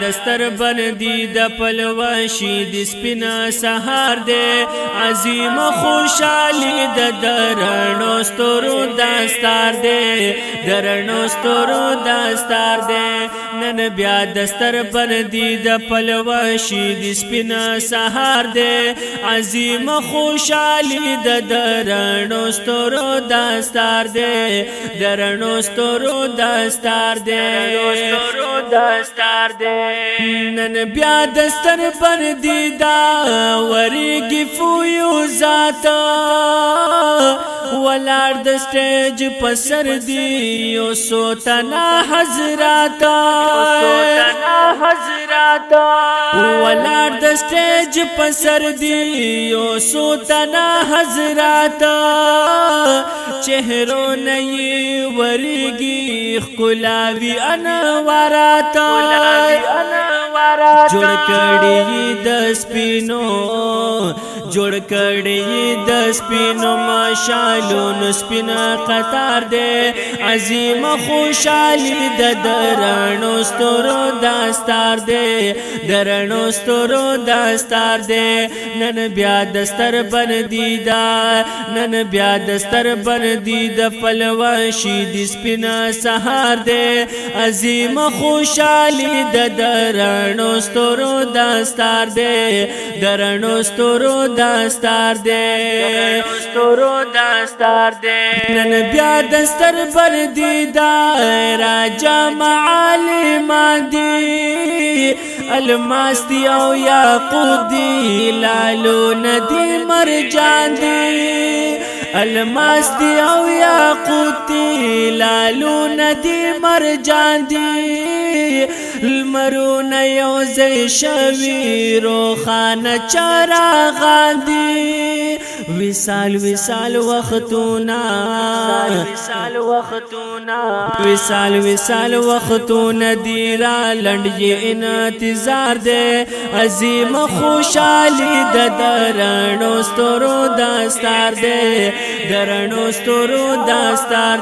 دستر بندی دا پلوشی د سپینا سهار دے عظیم خوشحالی دا درنو ستورو دستار دے نن بیا دستر بندی دا پلوشی د سپینا سهار دے عظیم خوشحالی دا درنو ستورو دستار دے نن بیا دستر بندی دا وریگی فیوزاتا ولار د سٹیج پسر دی یو سوتنا حضراتا ولار د سٹیج پسر دی یو سوتنا حضراتا چہروں نئی وریگی خلاوی انواراتا جوڑ کڑی دس پینو ماشالون سپینا قطار دے عظیم خوشحالی دا درنو ستورو دستار دے نن بیا دستر بندی دا پلوشی د سپینا سهار دے عظیم خوشحالی دا درنو ستورو دستار دے نن بیا دستر بندی دا راجا معالم دی الماس دی او یاقوت دی لالو ندی مرجان دی الماس دی او یاقوت دی لالو ندی مرجان دی المرون یوزی شوی روخان چراغان دی وصال وختونا دی را لنڈ یہ انتظار دے عظیم خوشحالی دا درنو ستورو دستار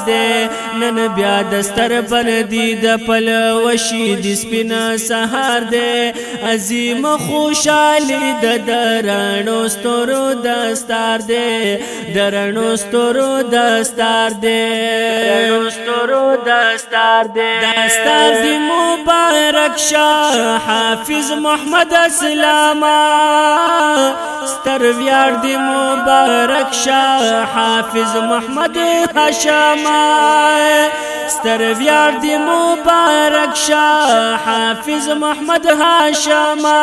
دے نن بیا دستر بندی دا پلوشی د سپینا سهار دے عظیم خوشحالی دا درنو ستورو دستار دستار دی مبارک شاہ حافظ محمد اسلاما ستر ویار دی مبارک شاہ حافظ محمد حشاما ستر ویار دی مبارک شاہ حافظ محمد حشاما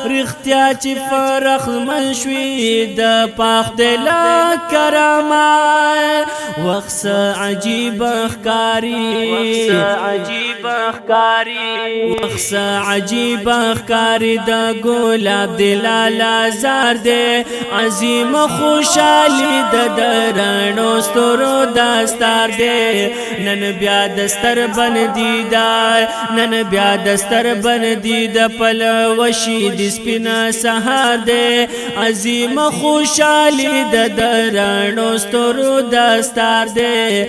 رختیا چی فرخ منشوی دا پاخ دلا کراما وقص عجیب اخکاری دا گلاب دلالا زار دے عظیم خوشحالی دا درنو ستورو دستار دے نن بیا دستر بندی دا پلوشی د سپینا سهار دے عظیم خوشحالی دا درنو ستورو دستار دے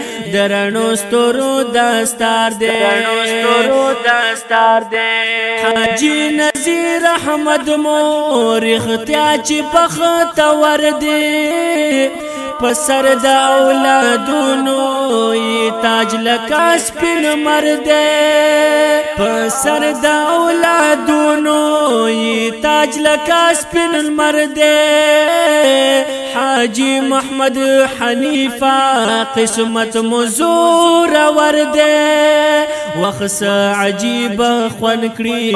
حاجی نذیر احمد مور اختیا چی بخت وردی پسر دا اولادونو ی تاج لکا سپین مردے حاجی محمد حنیفہ قسمت مزور وردے وخص عجیب خون کری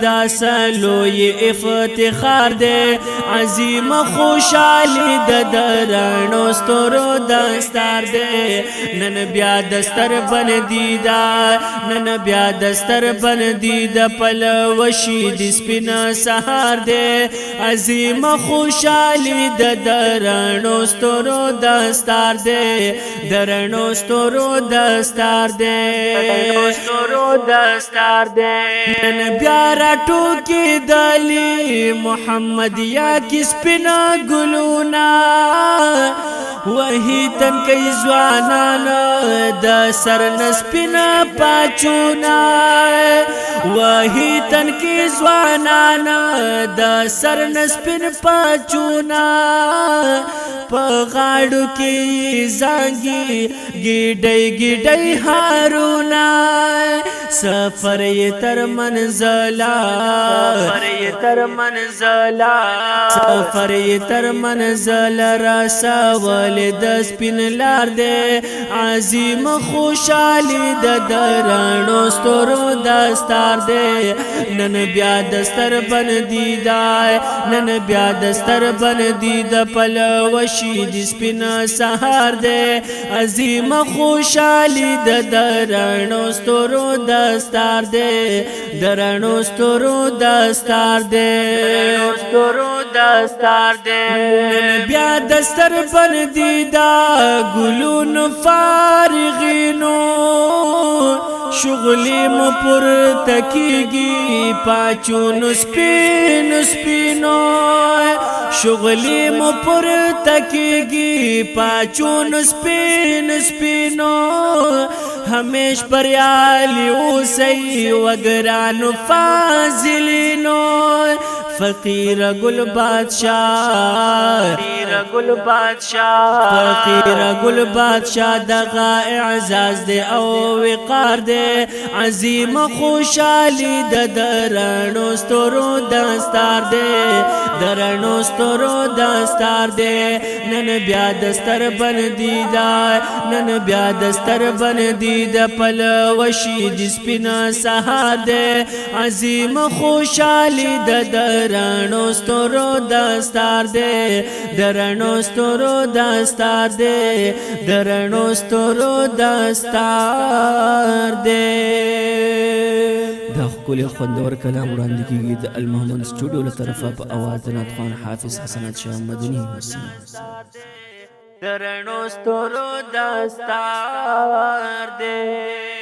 دا سلوی افتخار دے عظیم خوشحالی دا درنو ستورو دستار دے نن بیا دستر بندی دا پلوشی د سپینا سهار دے عظیم خوشحالی دا درنو ستورو دستار دے دے درنو ستورو دستار دے نن بیا راټوکې دلی محمد یا کس پنا گلونا وہی تن کئی زوانان دا سر نسپنا پاچونا وہی تن کی زوانان دا سر نسپن پاچونا پغاڑو کی زانگی گیڈی گیڈی ہارونا سفر یہ تر منزلا سفر یہ تر منزل راسا والد سپین لار دے عظیم خوشالی درانو ستورو دستار دے نن بیا دستر بن دیدائے نن بیا دستر بن دید پل وشید سپین سہار دے عظیم خوشالی درانو ستورو دستار دے درانو ستورو دستار دے نن بیا دستر بن دیدا گلون فارغینو شغلی مپر تکیگی پاچون سپینو شغلی مپر تکیگی پاچون سپینو ہمیش پریالی اوسی وگران فازلینو فقیر گل بادشاہ دغا اعزاز دے او وقار دے عظیم خوشالی درانو ستورو دستار دے نن بیا دستر بن دیدا پل وشید سپنا سہار دے عظیم خوشالی درانو ستورو دستار دے درانو ستورو دستار دے دا خکولی خوندور کلام وړاندې کیږي د المحمد سټوډیو له طرفه په اواز د ناتخوان حافظ حسنات شاه مدني درنو ستورو دستار دے